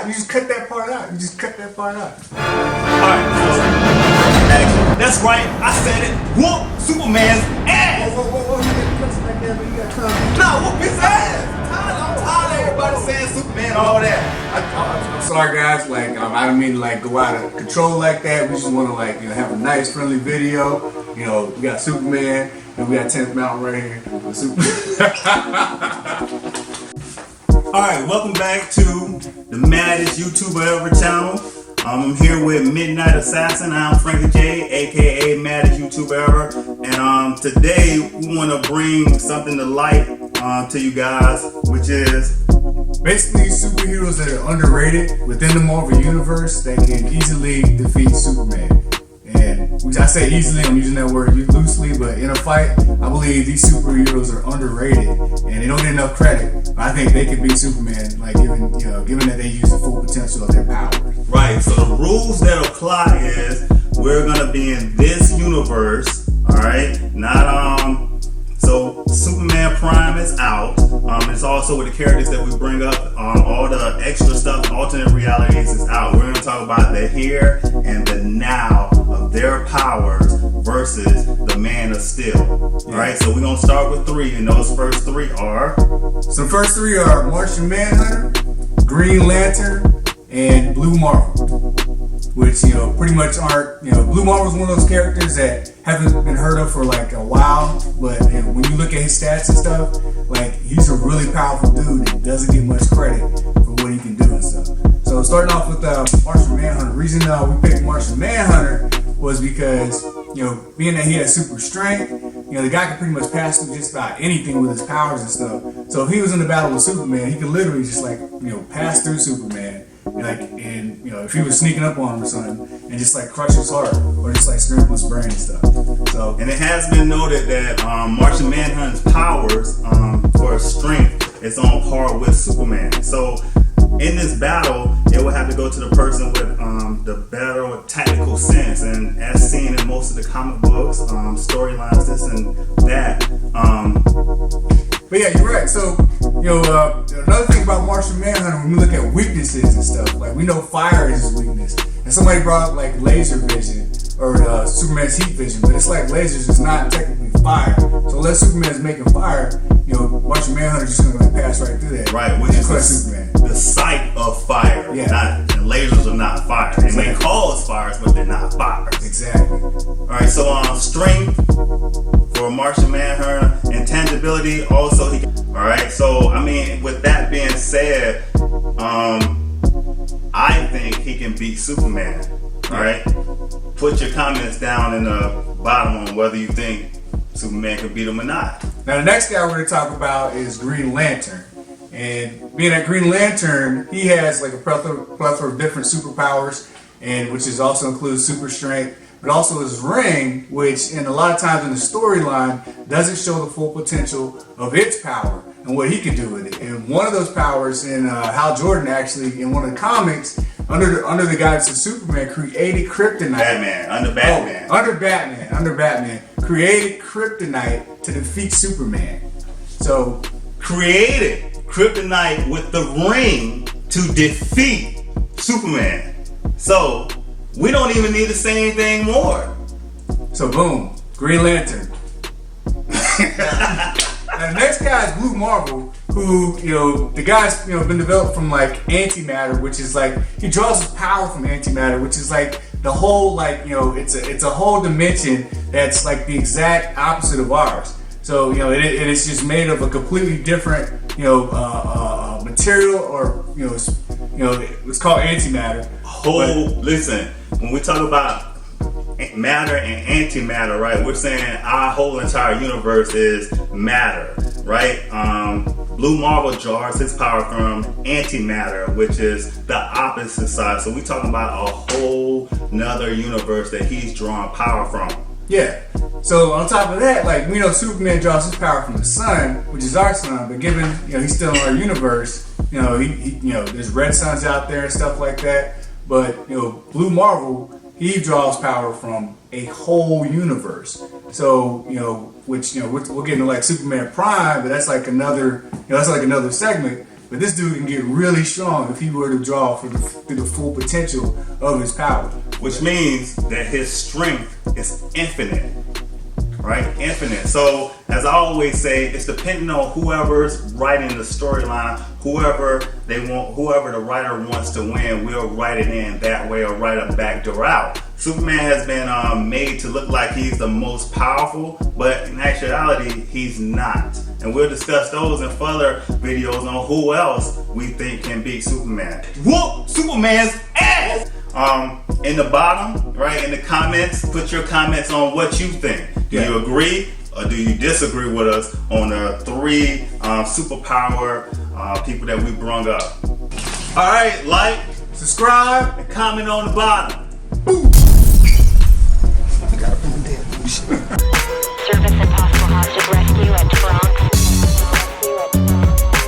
out. You just cut that part out. You just cut that part out. Alright, so action. That's right, I said it. Whoop Superman's ass! Whoa. You get close like that, but you gotta come. Nah, whoop his ass! I'm tired of everybody saying Superman and all that. I'm sorry, guys. Like, I don't mean to like go out of control like that. We just want to like have a nice, friendly video. We got Superman and we got 10th Mountain right here. Alright, welcome back to the maddest YouTuber ever channel. I'm here with Midnight Assassin. I'm Frankie J, aka maddest YouTuber ever. And today we want to bring something to light to you guys, which is basically superheroes that are underrated within the Marvel Universe that can easily defeat Superman. And I say easily, I'm using that word loosely, but in a fight, I believe these superheroes are underrated and they don't get enough credit. I think they could beat Superman, like given that they use the full potential of their powers. Right. So the rules that apply is we're gonna be in this universe. All right. Not So Superman Prime is out. It's also with the characters that we bring up. All the extra stuff, alternate realities is out. We're gonna talk about the here and the now of their powers versus the Man of Steel. All right, so we're gonna start with 3, and those first 3 are. So the first 3 are Martian Manhunter, Green Lantern, and Blue Marvel. Which pretty much aren't. Blue Marvel's one of those characters that haven't been heard of for like a while, but when you look at his stats and stuff, like he's a really powerful dude and doesn't get much credit for what he can do and stuff. So starting off with Martian Manhunter. The reason we picked Martian Manhunter was because being that he has super strength, the guy can pretty much pass through just about anything with his powers and stuff. So if he was in the battle with Superman, he could literally just like pass through Superman. And if he was sneaking up on him or something, and just like crush his heart or just like scramble his brain and stuff. So, and it has been noted that Martian Manhunter's powers for his strength is on par with Superman. So in this battle, it would have to go to the person with the better tactical sense, and as seen in most of the comic books, storylines, this and that. But yeah, you're right. So, another thing about Martian Manhunter, when we look at weaknesses and stuff, like we know fire is his weakness. And somebody brought up like laser vision or Superman's heat vision, but it's like lasers is not technically fire. So unless Superman's making fire, Martian Manhunter's just gonna pass right through that. Right, which is Superman. The sight of fire. Yeah. And lasers are not fire. They may cause fires, but they're not fires. Exactly. Alright, so strength for Martian Manhunter, intangibility also. Alright, so I mean, with that being said, I think he can beat Superman. Alright? Put your comments down in the bottom on whether you think Superman can beat him or not. Now the next guy we're going to talk about is Green Lantern. And being a Green Lantern, he has like a plethora of different superpowers, and which is also includes super strength, but also his ring, which in a lot of times in the storyline doesn't show the full potential of its power and what he can do with it. And one of those powers in Hal Jordan actually in one of the comics, under the guidance of Superman, created kryptonite. Under Batman, created kryptonite to defeat Superman. So created kryptonite with the ring to defeat Superman. So we don't even need to say anything more. So boom, Green Lantern. Now the next guy is Blue Marvel, who, the guy's, been developed from like antimatter, which is like, he draws his power from antimatter, which is like the whole, like, it's a whole dimension that's like the exact opposite of ours. So, it's just made of a completely different, material, or, it's called antimatter. Listen, when we talk about matter and antimatter, right, we're saying our whole entire universe is matter, right? Blue Marvel draws his power from antimatter, which is the opposite side. So we're talking about a whole nother universe that he's drawing power from. Yeah. So on top of that, like we know Superman draws his power from the sun, which is our sun, but given he's still in our universe, there's red suns out there and stuff like that. But Blue Marvel, he draws power from a whole universe. So which we'll get into like Superman Prime, but that's like another segment. But this dude can get really strong if he were to draw through the full potential of his power. Which means that his strength is infinite. Right? Infinite. So, as I always say, it's depending on whoever's writing the storyline, whoever the writer wants to win, we'll write it in that way or write a backdoor out. Superman has been made to look like he's the most powerful, but in actuality, he's not. And we'll discuss those in further videos on who else we think can beat Superman. Whoop Superman's ass! In the bottom, right, in the comments, put your comments on what you think. Do you agree or do you disagree with us on the 3 superpower people that we brung up? All right, like, subscribe, and comment on the bottom. boom. Service